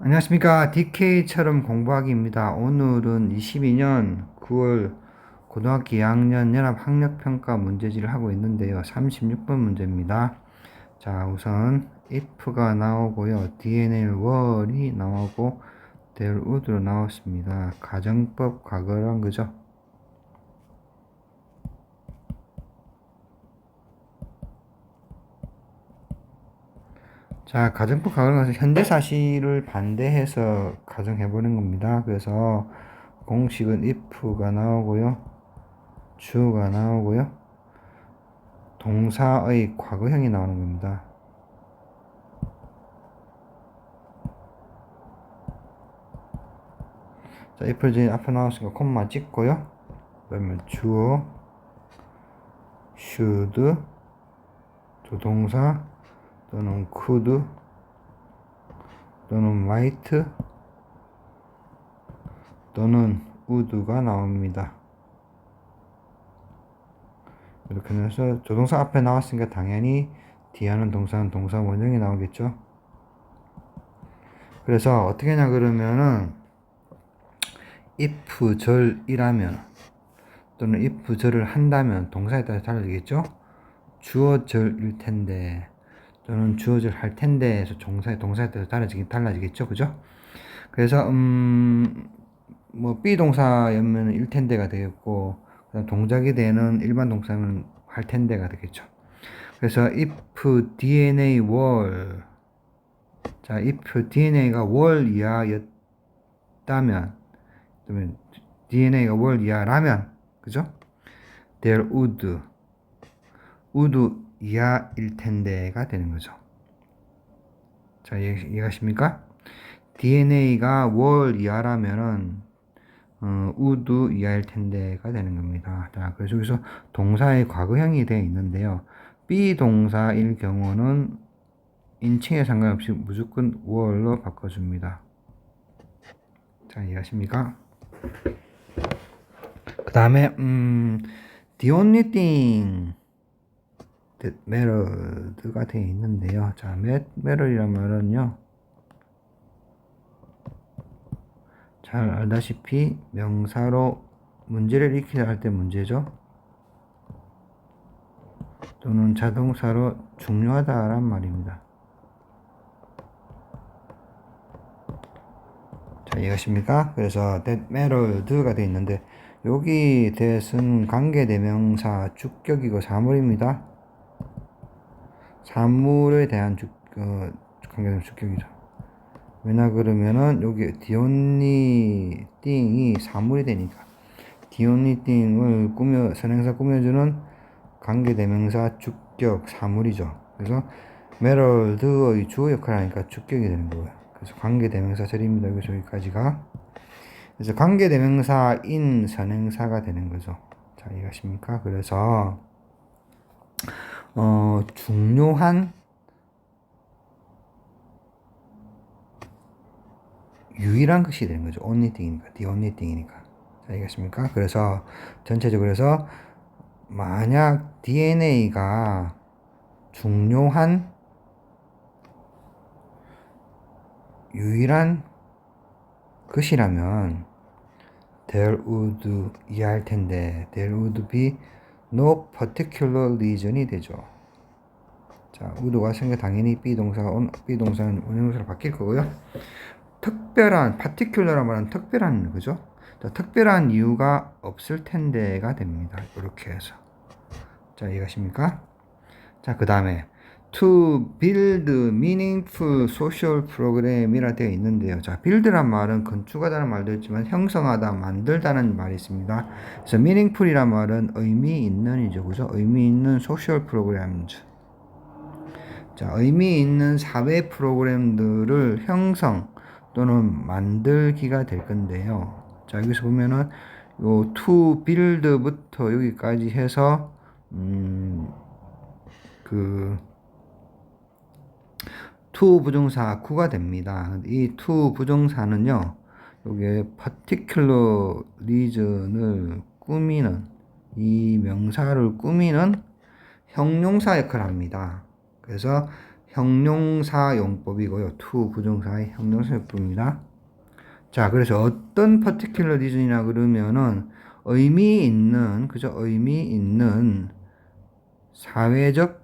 안녕하십니까. DK처럼 공부하기입니다. 오늘은 22년 9월 고등학교 2학년 연합학력평가 문제지를 하고 있는데요. 36번 문제입니다. 자, 우선 if가 나오고요. DNA 월이 나오고 there would로 나왔습니다. 가정법 과거란 거죠. 자, 가정법 과거는 현대 사실을 반대해서 가정해보는 겁니다. 그래서 공식은 if가 나오고요. 주어가 나오고요. 동사의 과거형이 나오는 겁니다. 자, if를 이제 앞에 나왔으니까 콤마 찍고요. 그러면 주어, should, 조동사 또는 could 또는 might 또는 would가 나옵니다. 이렇게 해서 조동사 앞에 나왔으니까 당연히 뒤에 하는 동사는 동사 원형이 나오겠죠. 그래서 어떻게 하냐 그러면은 if 절이라면 또는 if 절을 한다면 동사에 따라 달라지겠죠. 주어 절일 텐데 또는 주어 절 할 텐데에서 동사에 따라 달라지겠죠. 그죠? 그래서 뭐 비동사였면 일 텐데가 되겠고 그다음 동작이 되는 일반 동사면 할 텐데가 되겠죠. 그래서 if DNA were 자, if DNA가 월 이하였다면 그러면 DNA가 월 이하라면 그죠? there would 이하일 텐데가 되는 거죠. 자, 이해가십니까? DNA가 월 이하라면은 would 이하일 텐데가 되는 겁니다. 자, 그래서 여기서 동사의 과거형이 되어 있는데요. 비동사일 경우는 인칭에 상관없이 무조건 월로 바꿔줍니다. 자, 이해하십니까? 그 다음에 the only thing that mattered가 되어 있는데요. 자, matter이란 말은요, 잘 알다시피 명사로 문제를 일으키려 할 때 문제죠. 또는 자동사로 중요하다란 말입니다. 자, 이해하십니까? 그래서 that mattered가 되어 있는데 여기 that은 관계대명사 주격이고 사물입니다. 사물에 대한 관계대명사 주격이죠. 왜냐 그러면은 여기 the only thing이 사물이 되니까 the only thing을 선행사 꾸며주는 관계대명사 주격 사물이죠. 그래서 mattered의 주어 역할을 하니까 주격이 되는 거예요. 그래서 관계대명사 절입니다. 여기서 여기까지가. 그래서 관계대명사인 선행사가 되는 거죠. 자, 이해하십니까? 그래서 중요한 유일한 것이 되는 거죠. only thing이니까, the only thing이니까. 자, 이해하십니까? 그래서 전체적으로 해서 만약 DNA가 중요한 유일한 것이라면 there would 이해할 텐데 there would be no particular reason이 되죠. 자, would가 생겨 당연히 비동사는 원형동사로 바뀔 거고요. 특별한 particular란 말은 특별한 거죠. 자, 특별한 이유가 없을 텐데가 됩니다. 이렇게 해서 자, 이해가십니까? 자, 그 다음에 to build meaningful social program이라 되어 있는데요. 자, build란 말은 건축하다는 말도 있지만 형성하다, 만들다는 말이 있습니다. 그래서 meaningful이란 말은 의미 있는이죠. 그죠? 의미 있는 social programs. 자, 의미 있는 사회 프로그램들을 형성 또는 만들기가 될 건데요. 자, 여기서 보면은 요 to build부터 여기까지 해서 to 부정사 구가 됩니다. 이 to 부정사는요, 요게 particular reason을 꾸미는, 이 명사를 꾸미는 형용사 역할을 합니다. 그래서 형용사 용법이고요. to 부정사의 형용사 용법입니다. 자, 그래서 어떤 particular reason이나 그러면은 의미 있는, 그죠? 의미 있는 사회적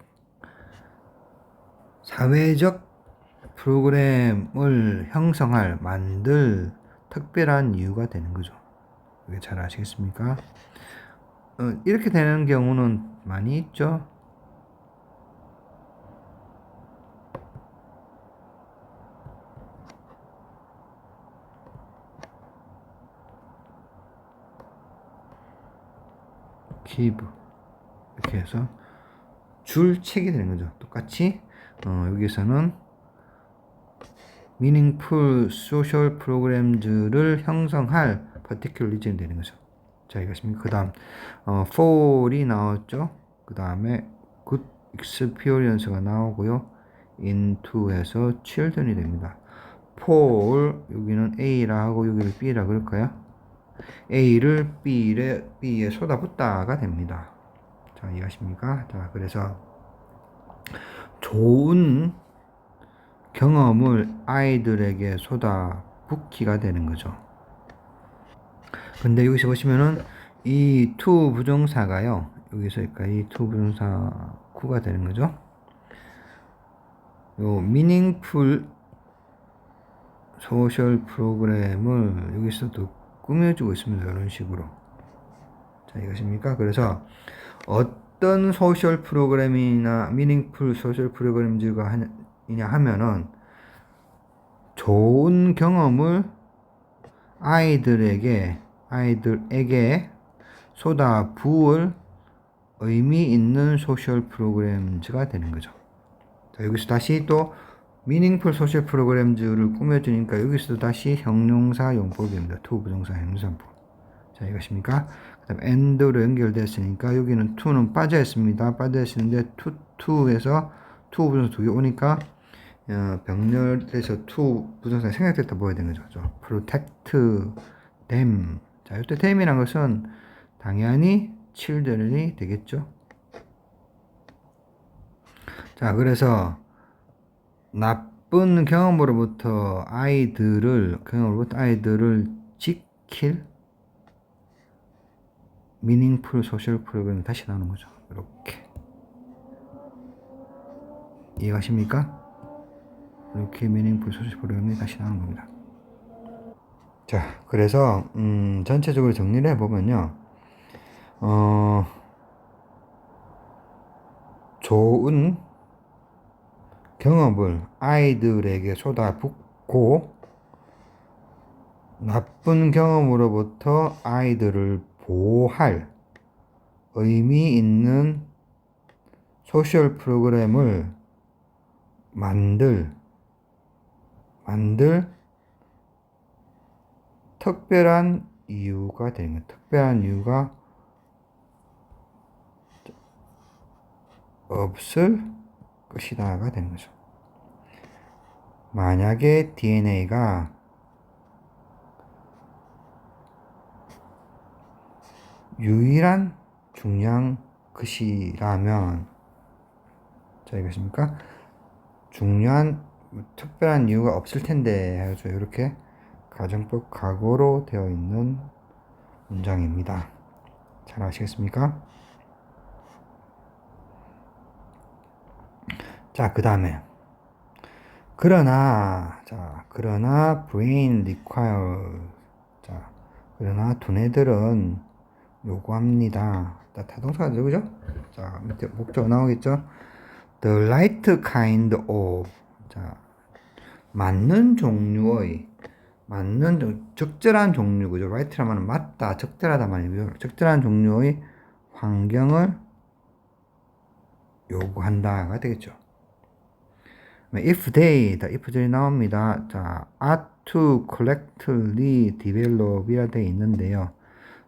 프로그램을 형성할, 만들 특별한 이유가 되는 거죠. 이게 잘 아시겠습니까? 이렇게 되는 경우는 많이 있죠. give 이렇게 해서 줄 책이 되는 거죠. 똑같이 여기서는 meaningful social programs를 형성할 particular reason이 되는 거죠. 자, 이것입니다. 그 다음 for이 나왔죠. 그 다음에 good experience가 나오고요. into에서 children이 됩니다. for 여기는 A라 하고 여기를 B라 그럴까요? A를 B에 쏟아붓다가 됩니다. 자, 이해하십니까? 자, 그래서 좋은 경험을 아이들에게 쏟아붓기가 되는 거죠. 근데 여기서 보시면은 이 to 부정사가요. 여기서 이 to 부정사 구가 되는 거죠. 요 meaningful social 프로그램을 여기서도 꾸며주고 있습니다. 이런 식으로. 자, 이것입니까? 그래서 어떤 소셜 프로그램이나 meaningful social 프로그램즈가 이냐 하면은 좋은 경험을 아이들에게 쏟아부을 의미 있는 소셜 프로그램즈가 되는 거죠. 자, 여기서 다시 또 meaningful social 프로그램즈를 꾸며주니까 여기서도 다시 형용사 용법입니다. to 부정사 형용사법. 자, 이것입니까? 그 다음 and로 연결됐으니까 여기는 to는 빠져 있습니다. 빠져 있는데 to에서 to 부정사 두 개 오니까 병렬에서 to 부정사 생략됐다 보여야 되는 거죠. protect them. 자, 이때 them이란 것은 당연히 children이 되겠죠. 자, 그래서 나쁜 경험으로부터 아이들을 지킬 meaningful social 프로그램이 다시 나오는 거죠. 이렇게. 이해가십니까? 이렇게 meaningful social 프로그램이 다시 나오는 겁니다. 자, 그래서 전체적으로 정리를 해보면요. 좋은 경험을 아이들에게 쏟아붓고 나쁜 경험으로부터 아이들을 보호할 의미 있는 소셜 프로그램을 만들 특별한 이유가 되는 거예요. 특별한 이유가 없을 것이다가 되는 거죠. 만약에 DNA가 유일한 중요한 것이라면, 자, 이것입니까? 중요한 특별한 이유가 없을 텐데 해서 이렇게 가정법 과거로 되어 있는 문장입니다. 잘 아시겠습니까? 자, 그 다음에 그러나 brain require. 자, 그러나 두뇌들은 요구합니다. 타동사죠, 그죠? 자, 밑에 목적 나오겠죠? The right kind of. 자, 적절한 종류, 그죠? right라면 맞다, 적절하다 말이고요. 적절한 종류의 환경을 요구한다가 되겠죠. if들이 나옵니다. 자, are to collectively develop이라 되어 있는데요.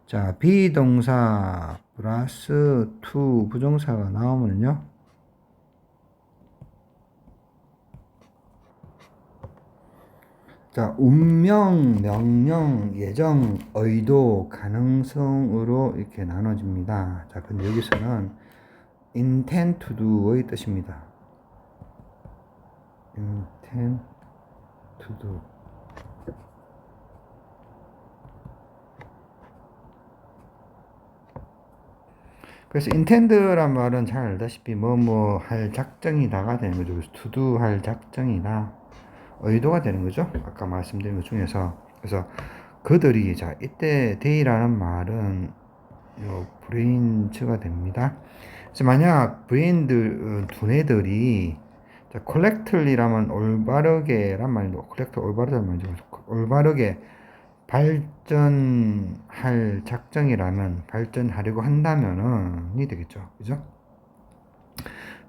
자, 비동사 플러스 to 부정사가 나오면요. 자, 운명, 명령, 예정, 의도, 가능성으로 이렇게 나눠집니다. 자, 근데 여기서는 intend to do의 뜻입니다. intend to do. 그래서 intend란 말은 잘 알다시피 뭐 할 작정이다가 되는 거죠. 그래서 to do 할 작정이다. 의도가 되는 거죠. 아까 말씀드린 것 중에서. 그래서 그들이, 자, 이때 they라는 말은 요 브레인즈가 됩니다. 그래서 만약 브레인들, 두뇌들이, 자, correctly라면 올바르게란 말이죠. correct, 올바르다는 말이죠. 올바르게 발전할 작정이라면, 발전하려고 한다면은, 이 되겠죠. 그죠?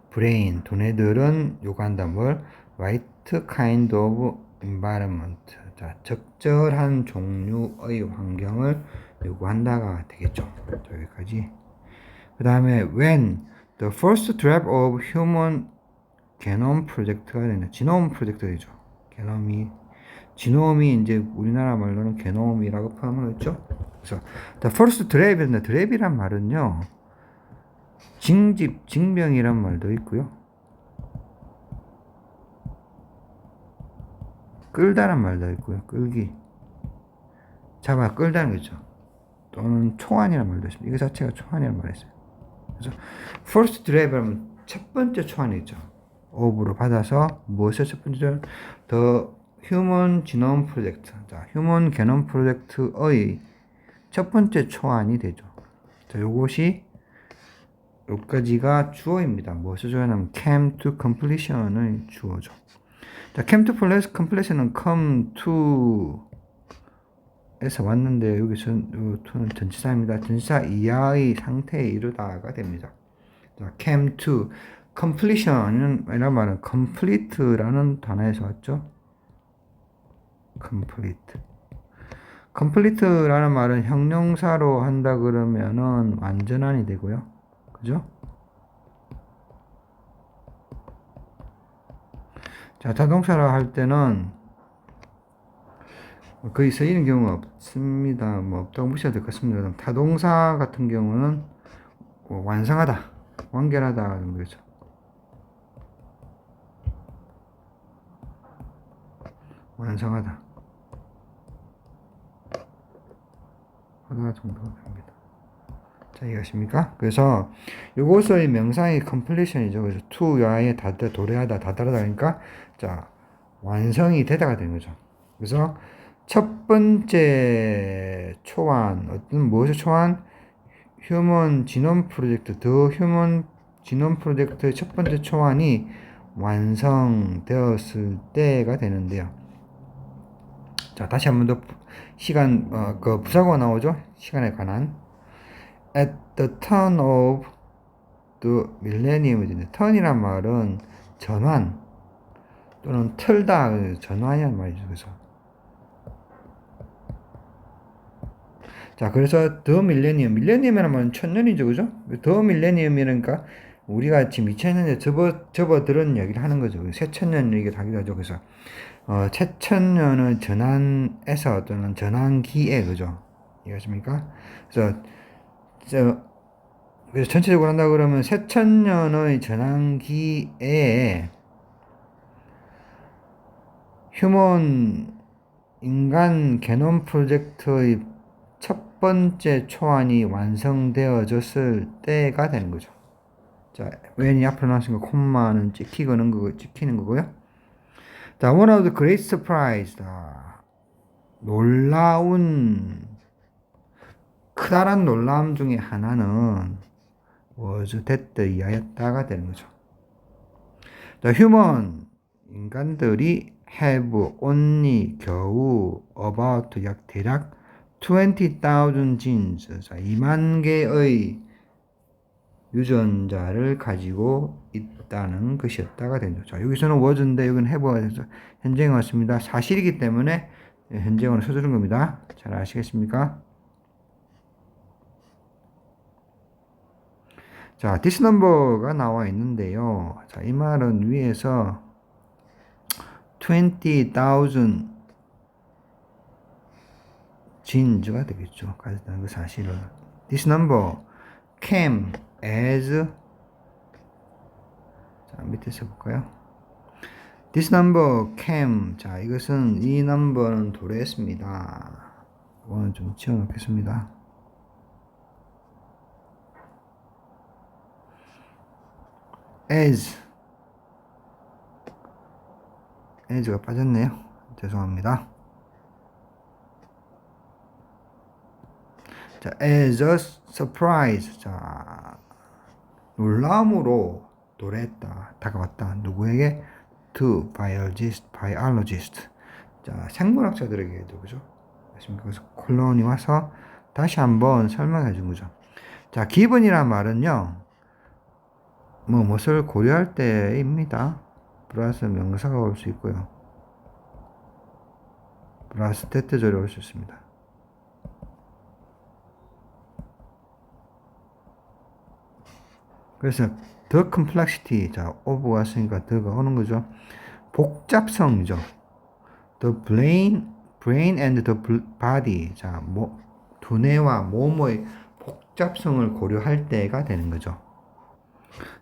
브레인, 두뇌들은 요구한다 뭘? right kind of environment. 자, 적절한 종류의 환경을 요구한다가 되겠죠. 자, 여기까지. 그 다음에 when the first draft of human genome project가 되는 지노움 프로젝트이죠. 지노움이 이제 우리나라 말로는 게놈이라고 표현을 했죠. 그래서 the first draft인데 draft이란 말은요, 징병이란 말도 있고요, 끌다란 말도 있고요, 끌기, 잡아 끌다는 거죠. 또는 초안이란 말도 있습니다. 이거 자체가 초안이란 말이 있어요. 그래서 first draft하면 첫 번째 초안이죠. of로 받아서 무엇의 첫 번째? the human genome project. 자, human genome project의 첫 번째 초안이 되죠. 자, 요것이 여기까지가 주어입니다. 무엇을 주어냐면 came to completion의 주어죠. 자, came to completion은 come to 에서 왔는데 여기서 to는 전치사입니다. 전치사 이하의 상태에 이르다가 됩니다. 자, came to completion은 이란 말은 complete라는 단어에서 왔죠. complete라는 말은 형용사로 한다 그러면은 완전한이 되고요. 그죠? 자, 자동차로 할 때는 거의 쓰이는 경우가 없습니다. 뭐 없다고 무시해도 될 것 같습니다. 타동사 같은 경우는 완성하다, 완결하다 그런 거죠. 완성하다 하다 정도가 됩니다. 자, 이해하십니까? 그래서 요것의 명사의 completion이죠. 그래서 to야의 도래하다, 다다르다 하니까 자, 완성이 되다가 되는 거죠. 그래서 첫 번째 초안, 어떤 무엇의 초안? 휴먼 지놈 프로젝트, 더 휴먼 지놈 프로젝트의 첫 번째 초안이 완성되었을 때가 되는데요. 자, 다시 한 번 더 시간, 그 부사고가 나오죠? 시간에 관한. At the turn of the millennium. turn이란 말은 전환 또는 틀다, 전환이란 말이죠. 그래서 자, 그래서 더 밀레니엄이라는 말은 천년이죠. 그죠? 더 밀레니엄이니까 우리가 지금 2000년에 접어들은 얘기를 하는 거죠. 새천년 얘기를 하기도 하죠. 그래서 새천년의 전환에서 또는 전환기에, 그죠? 이해하십니까? 그래서 전체적으로 한다 그러면 새천년의 전환기에 휴먼 인간 게놈 프로젝트의 첫 번째 초안이 완성되어졌을 때가 되는 거죠. 자, when이 앞으로 나왔으니까 콤마는 찍히는 거고요. 자, one of the great surprise. 놀라운, 크다란 놀라움 중에 하나는 was 됐다가 되는 거죠. 자, human, 인간들이 have only 겨우 about 대략 20,000 genes, 자, 2만 개의 유전자를 가지고 있다는 것이었다가 되죠. 자, 여기서는 was인데 여기는 have가 돼서 현재형이 왔습니다. 사실이기 때문에 현재형으로 써주는 겁니다. 잘 아시겠습니까? 자, this number가 나와 있는데요. 자, 이 말은 위에서 20,000 genes가 되겠죠. 가졌다는 그 사실을. This number came as, 자, 밑에서 볼까요? This number came. 자, 이것은 이 넘버는 도래했습니다. 이거는 좀 지워놓겠습니다. as가 빠졌네요. 죄송합니다. 자, as a surprise. 자, 놀람으로 도래했다, 다가왔다. 누구에게? To biologist. 자, 생물학자들에게도, 그죠? 그래서 콜론이 와서 다시 한번 설명해 준 거죠. 자, given이란 말은요, 무엇을 고려할 때입니다. 플러스 명사가 올 수 있고요. 플러스 대체절이 올 수 있습니다. 그래서 the complexity, 자, of가 왔으니까 the가 오는 거죠. 복잡성이죠. The brain and the body, 자, 두뇌와 몸의 복잡성을 고려할 때가 되는 거죠.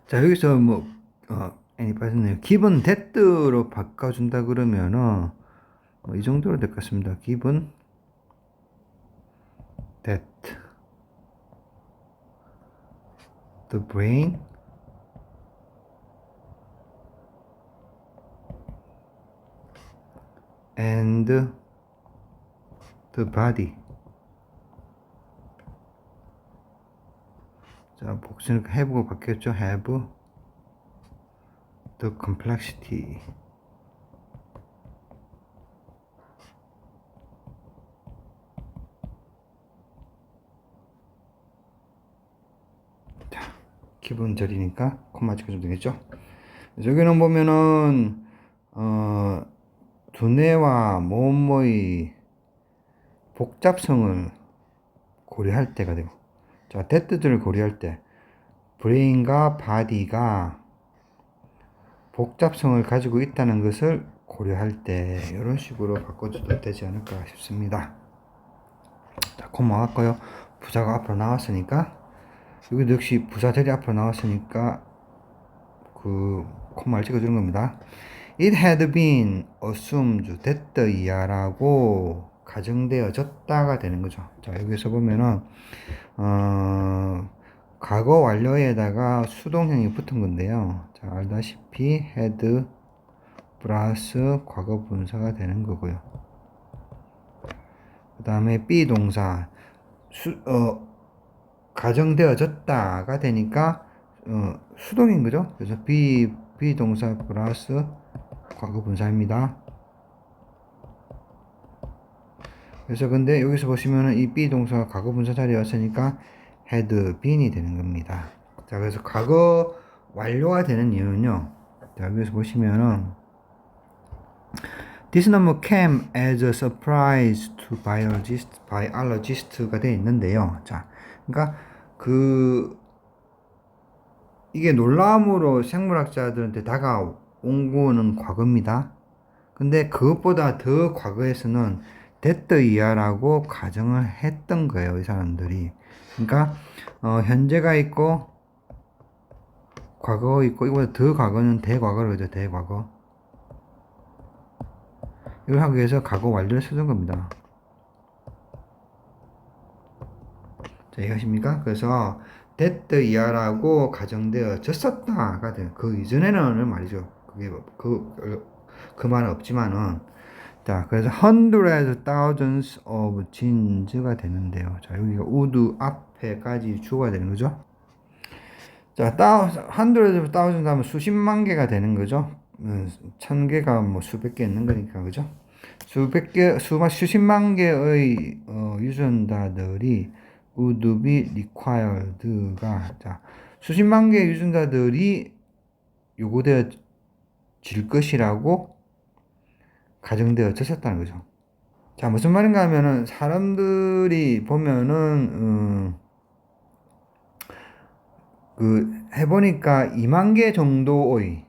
자, 여기서 any 빠졌네요. given that로 바꿔준다 그러면은 이 정도로 될 것 같습니다. given that the brain and the body. 자, 복수니까 have가 바뀌었죠. have the complexity. 자, 기본절이니까 콤마 찍어주면 되겠죠. 여기는 보면은 두뇌와 몸의 복잡성을 고려할 때가 되고, 자, that들을 고려할 때 브레인과 바디가 복잡성을 가지고 있다는 것을 고려할 때 이런 식으로 바꿔줘도 되지 않을까 싶습니다. 자, 콤마 왔고요. 부사가 앞으로 나왔으니까, 여기도 역시 부사절이 앞으로 나왔으니까 그 콤마를 찍어주는 겁니다. It had been assumed that the year라고 가정되어졌다가 되는 거죠. 자, 여기서 보면은 과거 완료에다가 수동형이 붙은 건데요. 자, 알다시피 had 플러스 과거 분사가 되는 거고요. 그 다음에 비동사 가정되어졌다가 되니까 수동인 거죠. 그래서 비동사 플러스 과거 분사입니다. 그래서 근데 여기서 보시면은 이 비동사가 과거 분사 자리에 왔으니까 had been이 되는 겁니다. 자, 그래서 과거 완료가 되는 이유는요. 자, 여기서 보시면은 This number came as a surprise to biologist가 되어 있는데요. 자, 그러니까 이게 놀라움으로 생물학자들한테 다가온 거는 과거입니다. 근데 그것보다 더 과거에서는 that year라고 가정을 했던 거예요, 이 사람들이. 그러니까 현재가 있고 과거 있고, 이거보다 더 과거는 대과거로 그죠, 대과거. 이걸 하기 위해서 과거 완료를 써준 겁니다. 자, 이해하십니까? 그래서 that year라고 가정되어졌었다가 돼요. 그 이전에는 말이죠. 그게 그 말은 없지만은. 자, 그래서 hundreds, thousands of genes가 되는데요. 자, 여기가 would 앞에까지 주어가 되는 거죠. 자, hundreds of thousands 하면 수십만 개가 되는 거죠. 1000개가 뭐 수백 개 있는 거니까, 그죠? 수십만 개의 유전자들이 would be required가, 자, 수십만 개의 유전자들이 요구되어질 것이라고 가정되어졌었다는 거죠. 자, 무슨 말인가 하면은 사람들이 보면은 해보니까 2만 개 정도의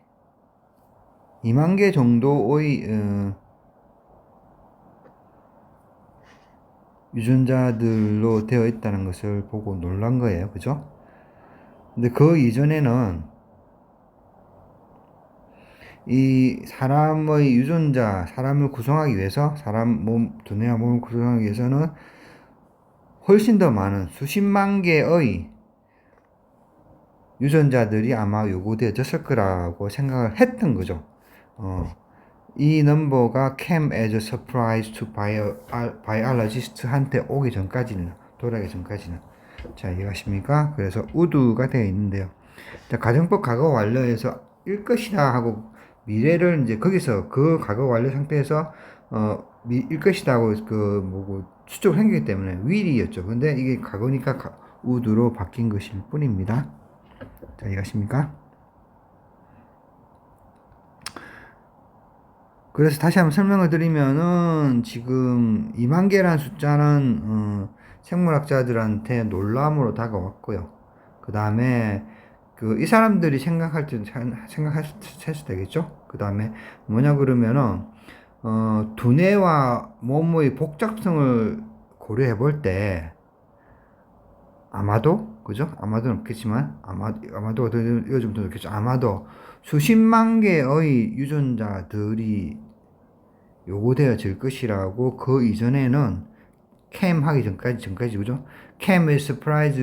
유전자들로 되어 있다는 것을 보고 놀란 거예요. 그죠? 근데 그 이전에는 이 사람의 유전자, 사람을 구성하기 위해서, 사람 몸, 두뇌와 몸을 구성하기 위해서는 훨씬 더 많은 수십만 개의 유전자들이 아마 요구되어졌을 거라고 생각을 했던 거죠. 이 넘버가 came as a surprise to biologist 한테 오기 전까지는, 돌아가기 전까지는. 자, 이해가십니까? 그래서 would가 되어 있는데요. 자, 가정법 과거 완료에서 일 것이다 하고 미래를 이제 거기서 그 과거 완료 상태에서 일 것이다 하고 수적으로 생기기 때문에 will이었죠. 근데 이게 과거니까 would로 바뀐 것일 뿐입니다. 자, 이해가십니까? 그래서 다시 한번 설명을 드리면은 지금 2만 개라는 숫자는 생물학자들한테 놀람으로 다가왔고요. 그 다음에 이 사람들이 생각했을 때겠죠. 그 다음에 뭐냐 그러면은 두뇌와 몸의 복잡성을 고려해 볼 때 아마도, 그죠? 아마도는 없겠지만 아마도 요즘 더 없겠죠. 아마도 수십만 개의 유전자들이 요구되어질 것이라고 그 이전에는 캠 하기 전까지 그죠? 캠 as surprise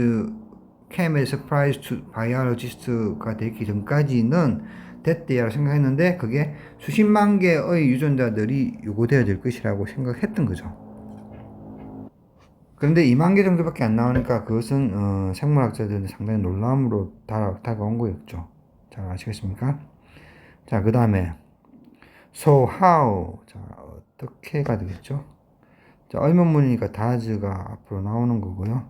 to biologist가 되기 전까지는 됐대야라고 생각했는데 그게 수십만 개의 유전자들이 요구되어질 것이라고 생각했던 거죠. 그런데 2만 개 정도밖에 안 나오니까 그것은 생물학자들은 상당히 놀라움으로 다가온 거였죠. 자, 아시겠습니까? 자, 그 다음에 so how, 자, 어떻게가 되겠죠? 자, 의문문이니까 does가 앞으로 나오는 거고요.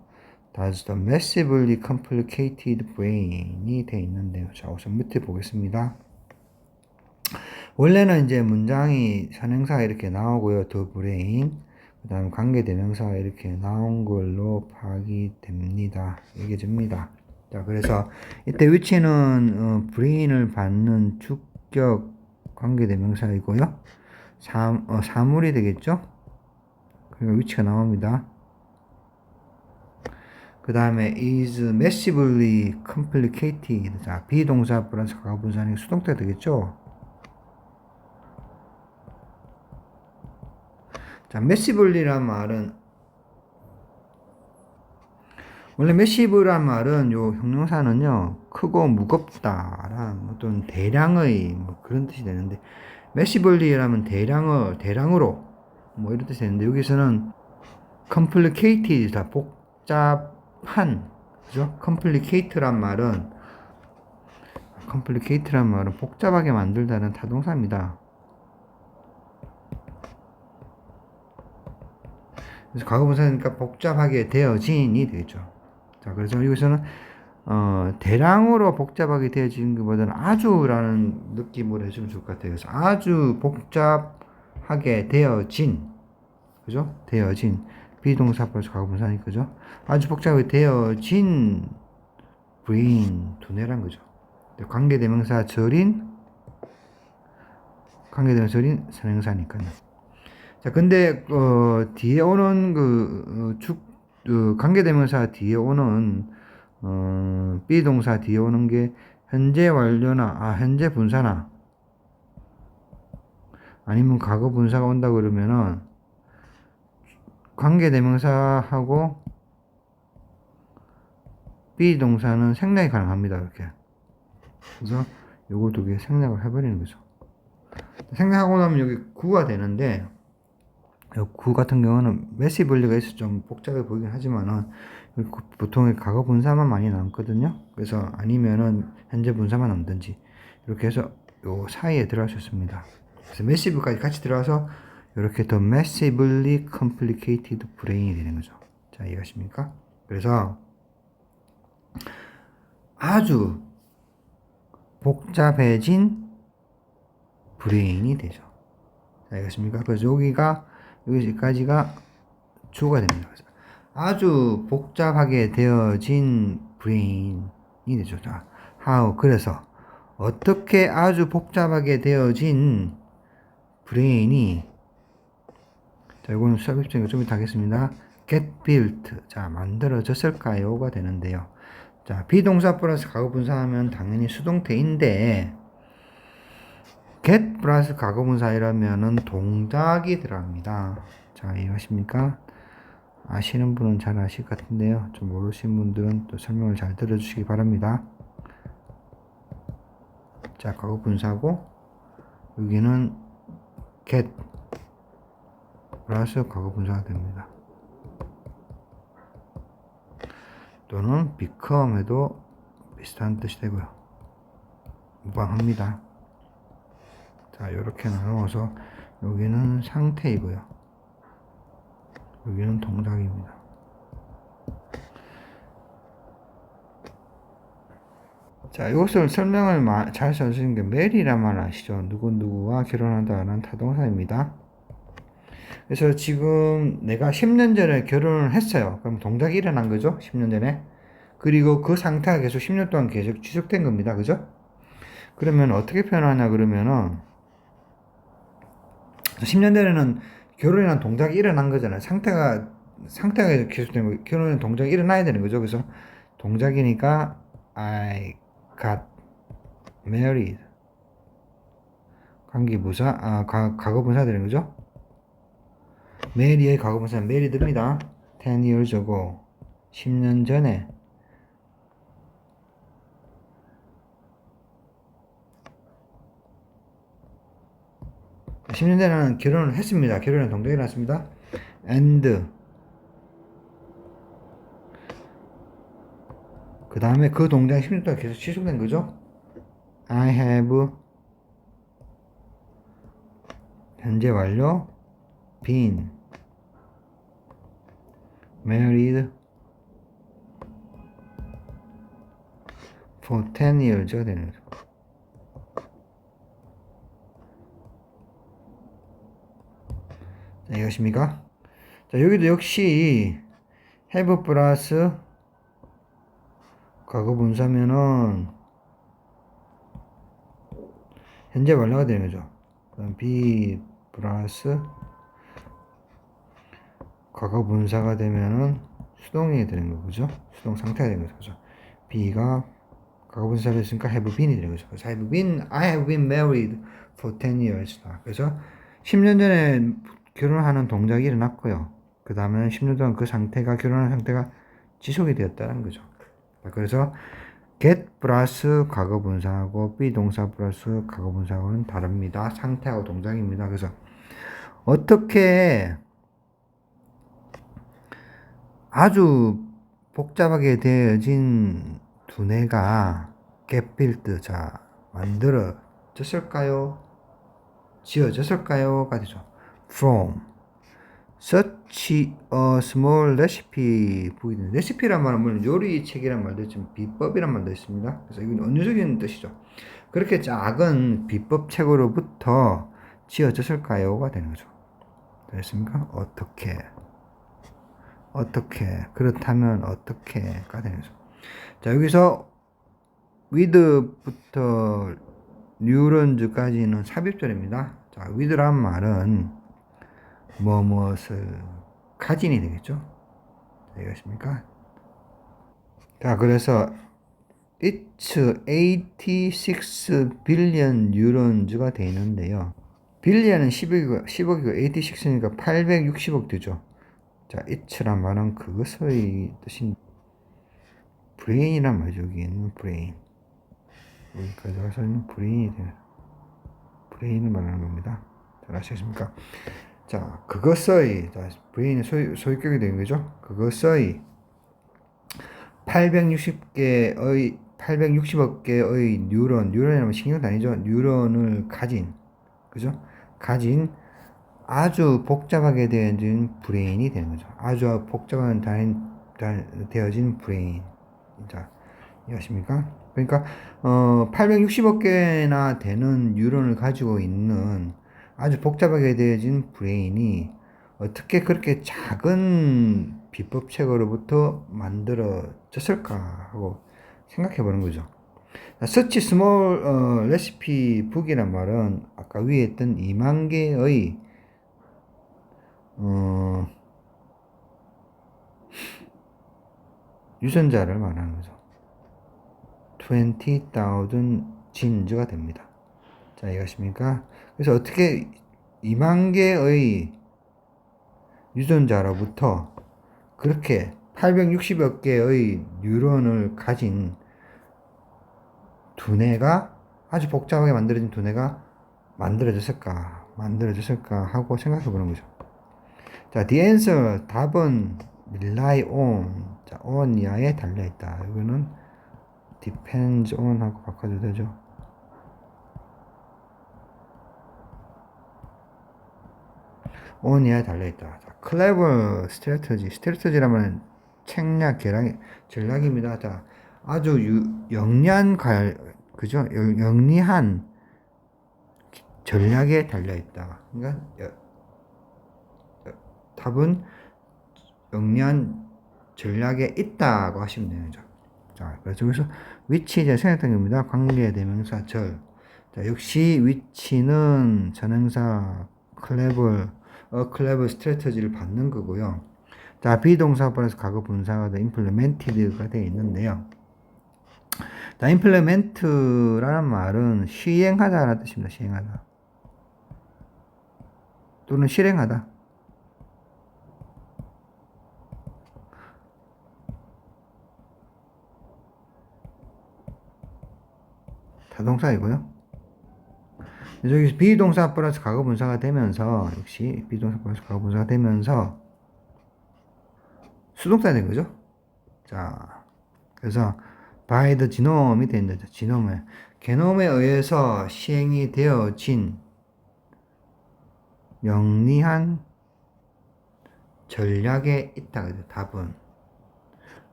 does the massively complicated brain이 돼 있는데요. 자, 우선 밑에 보겠습니다. 원래는 이제 문장이 선행사가 이렇게 나오고요. the brain, 그 다음 관계대명사가 이렇게 나온 걸로 파악이 됩니다. 얘기해줍니다. 자, 그래서 이때 위치는 brain을 받는 주격 관계대명사이고요. 사물이 되겠죠? 그리고 위치가 나옵니다. 그 다음에 is massively complicated. 자, 비동사 플러스 과거분사는 수동태가 되겠죠? 자, massively란 말은 원래 massive란 말은 요 형용사는요 크고 무겁다란 어떤 대량의 그런 뜻이 되는데 massively라면 대량으로 이런 뜻이 되는데 여기서는 complicated다 복잡한 그죠? complicated란 말은 복잡하게 만들다는 타동사입니다. 그래서 과거분사니까 복잡하게 되어진이 되겠죠. 자, 그래서 여기서는 대량으로 복잡하게 되어지는 것보다는 아주라는 느낌으로 해주면 좋을 것 같아요. 그래서 아주 복잡하게 되어진, 그죠? 되어진 비동사 플러스 과거분사니까 그죠? 아주 복잡하게 되어진 brain 두뇌란 거죠. 관계대명사 절인 선행사니까요. 자, 근데 뒤에 오는 관계대명사 뒤에 오는 비동사 뒤에 오는 게 현재 완료나 현재 분사나 아니면 과거 분사가 온다 그러면은 관계대명사하고 비동사는 생략이 가능합니다. 이렇게. 그래서 요거 두 개 생략을 해버리는 거죠. 생략하고 나면 여기 구가 되는데 구 같은 경우는 massively가 있어서 좀 복잡해 보이긴 하지만은 보통 과거 분사만 많이 남거든요. 그래서 아니면은 현재 분사만 남든지 이렇게 해서 요 사이에 들어갈 수 있습니다. 그래서 massive까지 같이 들어가서 이렇게 더 massively complicated brain이 되는 거죠. 자, 이해가십니까? 그래서 아주 복잡해진 브레인이 되죠. 자, 알겠습니까? 그래서 여기까지가 주어가 됩니다. 그래서 아주 복잡하게 되어진 브레인이 되죠. 자, how. 그래서 어떻게 아주 복잡하게 되어진 브레인이, 자, 이거는 수업 입장이 좀 이따 하겠습니다. get built. 자, 만들어졌을까요?가 되는데요. 자, 비동사 플러스 과거 분사하면 당연히 수동태인데, get 플러스 과거분사 이러면은 동작이 들어갑니다. 자, 이해하십니까? 아시는 분은 잘 아실 것 같은데요. 좀 모르시는 분들은 또 설명을 잘 들어주시기 바랍니다. 자, 과거분사고 여기는 get 플러스 과거분사가 됩니다. 또는 become 해도 비슷한 뜻이 되고요. 무방합니다. 자, 이렇게 나누어서 여기는 상태이고요. 여기는 동작입니다. 자, 이것을 설명을 잘 써주신 게 메리란 말 아시죠? 누구누구와 결혼한다는 타동사입니다. 그래서 지금 내가 10년 전에 결혼을 했어요. 그럼 동작이 일어난 거죠? 10년 전에. 그리고 그 상태가 계속 10년 동안 계속 지속된 겁니다. 그죠? 그러면 어떻게 표현하냐 그러면은 10년 전에는 결혼이란 동작이 일어난 거잖아요. 상태가 계속된 거. 결혼이란 동작이 일어나야 되는 거죠. 그래서 동작이니까 I got married. 관계부사, 과거분사 되는 거죠. 메리의 과거분사는 married입니다. 10 years ago. 10년 전에. 10년 전에는 결혼을 했습니다. 결혼의 동작이 났습니다. and 그 다음에 그 동작이 10년 동안 계속 지속된 거죠. I have 현재 완료 been married for 10 years가 되는 거죠. 자, 이것입니까? 자, 여기도 역시 have 플러스 과거 분사면은 현재 완료가 되는 거죠. 그럼 be 플러스 과거 분사가 되면은 수동이 되는 거죠. 수동 상태가 되는 거죠. be가 과거 분사를 했으니까 have been이 되는 거죠. 그래서 I have been married for 10 years. 그래서 10년 전에 결혼하는 동작이 일어났고요. 그 다음에 10년 동안 그 상태가, 결혼한 상태가 지속이 되었다는 거죠. 그래서 get 플러스 과거 분사하고 be 동사 플러스 과거 분사하고는 다릅니다. 상태하고 동작입니다. 그래서 어떻게 아주 복잡하게 되어진 두뇌가 get built, 자, 만들어졌을까요? 지어졌을까요?가 되죠. From such a small recipe 보이는 레시피란 말은 물론 요리책이란 말도 있지만 비법이란 말도 있습니다. 그래서 이건 은유적인 뜻이죠. 그렇게 작은 비법책으로부터 지어졌을까요?가 되는 거죠. 됐습니까? 어떻게 그렇다면 어떻게가 되는 거죠. 자, 여기서 with부터 뉴런즈까지는 삽입절입니다. 자, with란 말은 무엇을 가진이 되겠죠. 되겠습니까? 자, 그래서 it's 86 billion neurons가 되어 있는데요. 빌리언은 10억이고 86이니까 860억 되죠. 자, it란 말은 그것의 뜻인 브레인이란 말이죠. 여기 있는 브레인. 여기까지 가서 있는 브레인이 되는 브레인을 말하는 겁니다. 잘 아시겠습니까? 자, 그것의, 자, 브레인의 소유격이 되는 거죠. 그것의 860억 개의 뉴런이라면 신경단위죠. 뉴런을 가진, 그죠? 가진 아주 복잡하게 되어진 브레인이 되는 거죠. 아주 복잡한 되어진 브레인. 자, 이해하십니까? 그러니까 860억 개나 되는 뉴런을 가지고 있는 아주 복잡하게 되어진 브레인이 어떻게 그렇게 작은 비법책으로부터 만들어졌을까 하고 생각해 보는 거죠. Such small recipe book이란 말은 아까 위에 했던 2만 개의 유전자를 말하는 거죠. 20,000 genes가 됩니다. 자, 이해가십니까? 그래서 어떻게 2만 개의 유전자로부터 그렇게 860여 개의 뉴런을 가진 두뇌가, 아주 복잡하게 만들어진 두뇌가 만들어졌을까 하고 생각해 보는 거죠. 자, the answer, 답은 rely on, 자, on 이하에 달려있다. 이거는 depends on 하고 바꿔도 되죠. on 이하에 달려있다. 자, clever strategy라면 책략, 전략입니다. 자, 아주 영리한 그죠? 영리한 전략에 달려있다. 그러니까 답은 영리한 전략에 있다고 하시면 되죠. 자, 그래서 여기서 위치 이제 생략된 겁니다. 관계대명사 절. 자, 역시 위치는 전행사 clever strategy를 받는 거고요. 자, 비동사 플러스 과거 분사가 implemented가 되어 있는데요. 자, implement라는 말은 시행하다라는 뜻입니다. 시행하다. 또는 실행하다. 타동사이고요. 여기서 비동사 플러스 과거 분사가 되면서, 역시 비동사 플러스 과거 분사가 되면서 수동사가 된 거죠. 자, 그래서 by the genome이 된 거죠. 게놈에 의해서 시행이 되어진 영리한 전략에 있다. 그죠. 답은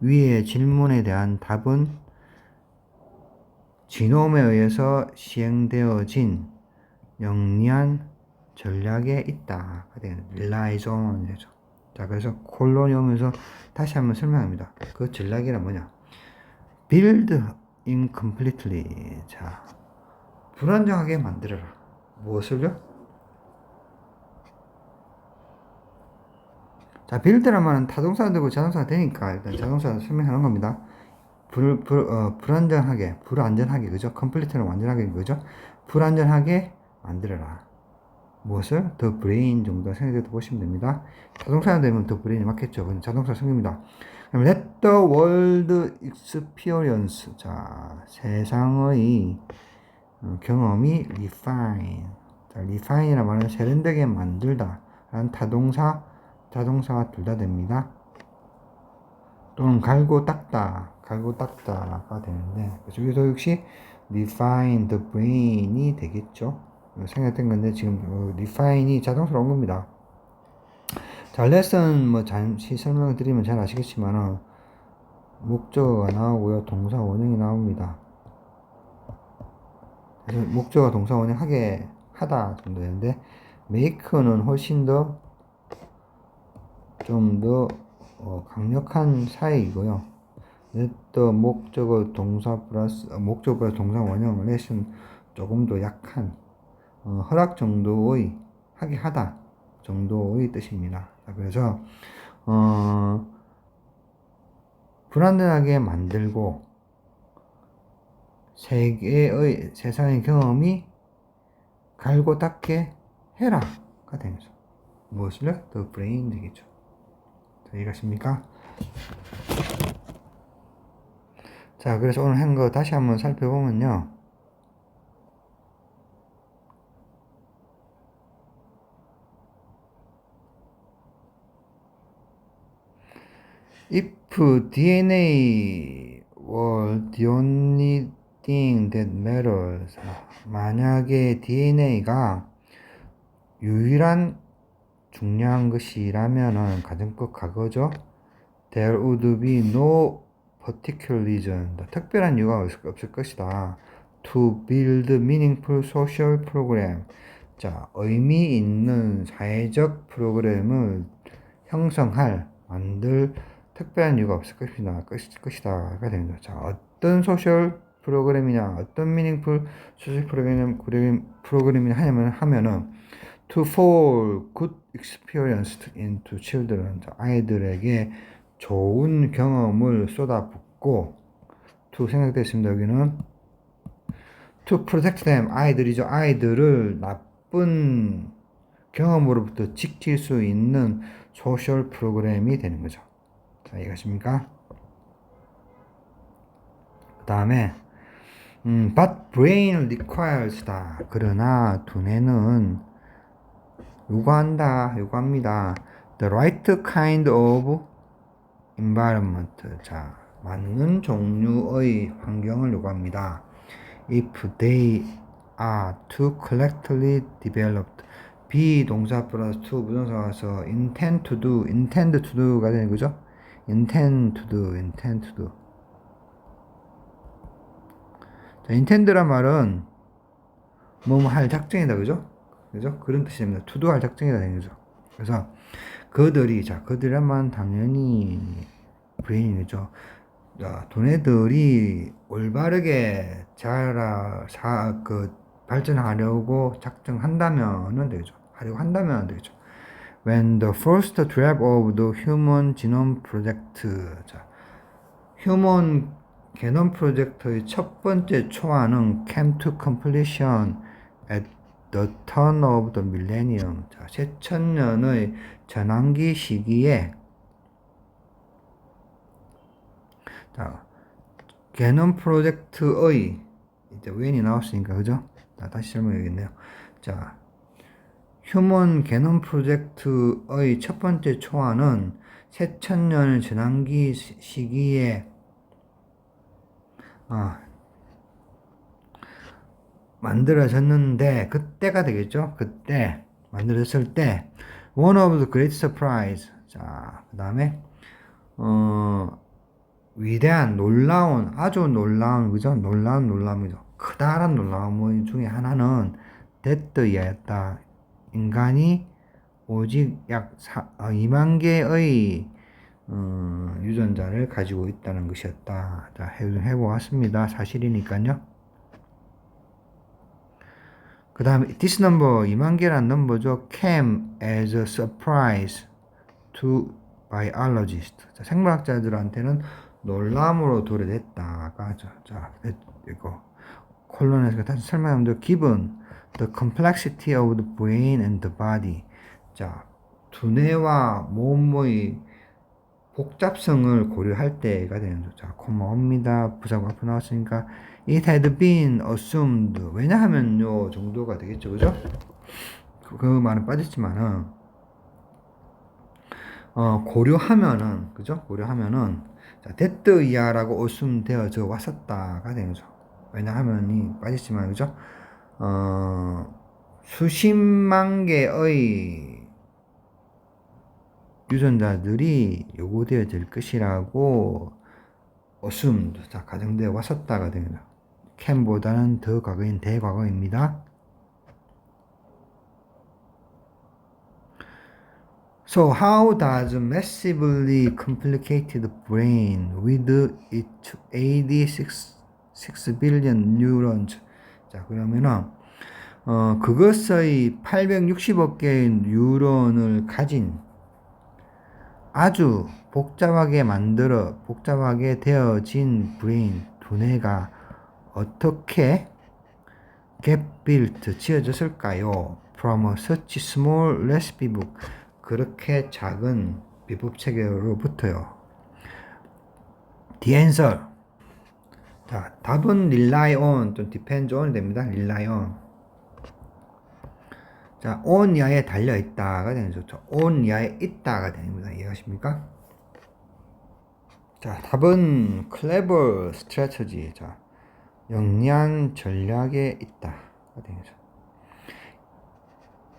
위의 질문에 대한 답은 지놈에 의해서 시행되어진 영리한 전략에 있다. relies on 되죠. 자, 그래서 콜론이 오면서 다시 한번 설명합니다. 그 전략이란 뭐냐? build incompletely. 자, 불안정하게 만들어라. 무엇을요? 자, build란 말은 타동사가 되고 자동사가 되니까 일단 자동사 설명하는 겁니다. 불안전하게, 그죠? complete는 완전하게, 그죠? 불안전하게 만들어라. 무엇을? the brain 정도 생각해도 보시면 됩니다. 타동사가 되면 the brain이 맞겠죠. 그건 자동사 성입니다. 그럼 let the world experience. 자, 세상의 경험이 refine. 자, refine이라는 말은 세련되게 만들다 라는 자동사가 둘 다 됩니다. 또는 갈고 닦다가 되는데, 여기서 역시 refine the brain이 되겠죠. 생각된 건데, 지금 refine이 자동사로 온 겁니다. 자, 레슨 뭐 잠시 설명을 드리면 잘 아시겠지만, 목적어가 나오고요, 동사 원형이 나옵니다. 그래서 목적어, 동사 원형 하다 정도 되는데, make는 훨씬 더 좀 더 강력한 사이이고요. 또 목적어 동사 플러스 동사 원형 레슨 조금 더 약한 허락 정도의 하다 정도의 뜻입니다. 그래서 불안전하게 만들고 세상의 경험이 갈고 닦게 해라가 되면서 무엇을요? The brain 되겠죠. 이해가십니까? 자, 그래서 오늘 한 거 다시 한번 살펴보면요. If DNA were the only thing that matters. 만약에 DNA가 유일한 중요한 것이라면은 가정법 과거죠. There would be no particular reason. 특별한 이유가 없을 것이다. To build meaningful social program. 자, 의미 있는 사회적 프로그램을 만들 특별한 이유가 없을 것이다가 됩니다. 자, 어떤 소셜 프로그램이냐, 어떤 meaningful 소셜 프로그램이냐 하면은 to for good experience into children. 아이들에게 좋은 경험을 쏟아붓고 to 생각되어 있습니다. 여기는 to protect them. 아이들이죠. 아이들을 나쁜 경험으로부터 지킬 수 있는 소셜 프로그램이 되는 거죠. 자, 이해가십니까? 그 다음에 but brain requires다. 그러나 두뇌는 요구합니다. The right kind of environment. 자, 맞는 종류의 환경을 요구합니다. If they are to collectively developed. 비동사 플러스 to 부동사가 와서 intend to do가 되는 거죠? intend to do. 자, intend란 말은 뭐뭐 할 작정이다, 그죠? 그런 뜻입니다. to do 할 작정이다 되는 거죠. 그래서 그들이란 당연히 브레인이죠. 두뇌들이 올바르게 발전하려고 작정한다면 되죠. 하려고 한다면 되죠. When the first draft of the Human Genome Project, 자, 휴먼 게놈 프로젝트의 첫 번째 초안은 came to completion at the turn of the millennium. 자, 새천년의 전환기 시기에 자, 게놈 프로젝트의 이제 when이 나왔으니까 그죠? 다시 설명해야겠네요. 자, 휴먼 게놈 프로젝트의 첫 번째 초안은 새천년 전환기 시기에 만들어졌는데 그때가 되겠죠? 그때 만들어졌을 때 one of the great surprise. 자, 그 다음에 위대한 놀라운 아주 놀라운 그죠? 놀라움이죠. 크다란 놀라움 중에 하나는 데드였다. 인간이 오직 약 2만 개의 유전자를 가지고 있다는 것이었다. 자, 해보았습니다. 사실이니까요. 그 다음에 this number 2만 개란 넘버죠. came as a surprise to biologists. 자, 생물학자들한테는 놀람으로 도래됐다가 자, 이거 콜론에서 다시 설명하면 given the complexity of the brain and the body. 자, 두뇌와 몸의 복잡성을 고려할 때가 되는 거죠. 자, 고마웁니다. 부사가 앞으로 나왔으니까 it had been assumed. 왜냐하면 요 정도가 되겠죠. 그죠? 그 말은 빠졌지만은 고려하면은 그죠? 고려하면은 자, 됐드야라고 assume 되어져 왔었다가 되는 거죠. 왜냐하면이 빠졌지만 그죠? 수십만 개의 유전자들이 요구되어질 것이라고 assumed, 자, 가정되어 왔었다가 됩니다. cam보다는 더 과거인 대과거입니다. So how does massively complicated brain with its 86 billion neurons. 자, 그러면은 그것의 860억 개의 뉴런을 가진 아주 복잡하게 되어진 브레인, 두뇌가 어떻게 get built, 지어졌을까요? From such small recipe book. 그렇게 작은 비법 체계로부터요. The answer. 자, 답은 rely on 또는 depends on이 됩니다. rely on. 자, on 야에 달려있다가 되는 거죠. on 야에 있다가 됩니다. 이해하십니까? 자, 답은 clever strategy. 자, 영리한 전략에 있다가 되는 거죠.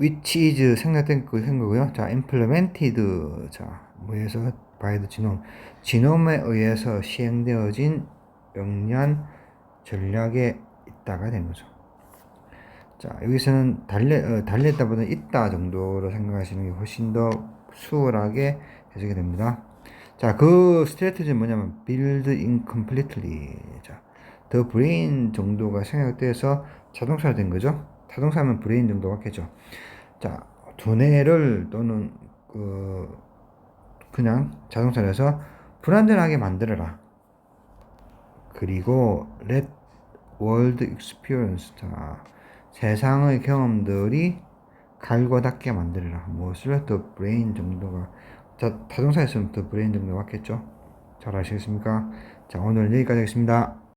which is 생략된 거고요. 자, implemented. 자, 뭐에서 by the genome. 지놈에 의해서 시행되어진 영리한 전략에 있다가 되는 거죠. 자, 여기서는 달렸다보다 있다 정도로 생각하시는 게 훨씬 더 수월하게 해석이 됩니다. 자, 그 스트래티지는 뭐냐면 build incompletely. 자, the brain 정도가 생략돼서 자동차로 된 거죠. 자동차면 브레인 정도가 겠죠. 자, 두뇌를 또는 그냥 자동차로 해서 불완전하게 만들어라. 그리고 let world experience. 자, 세상의 경험들이 갈고 닦게 만들어라. 무엇을? the brain 정도가. 자, 타동사였으면 the brain 정도 맞겠죠? 잘 아시겠습니까? 자, 오늘 여기까지 하겠습니다.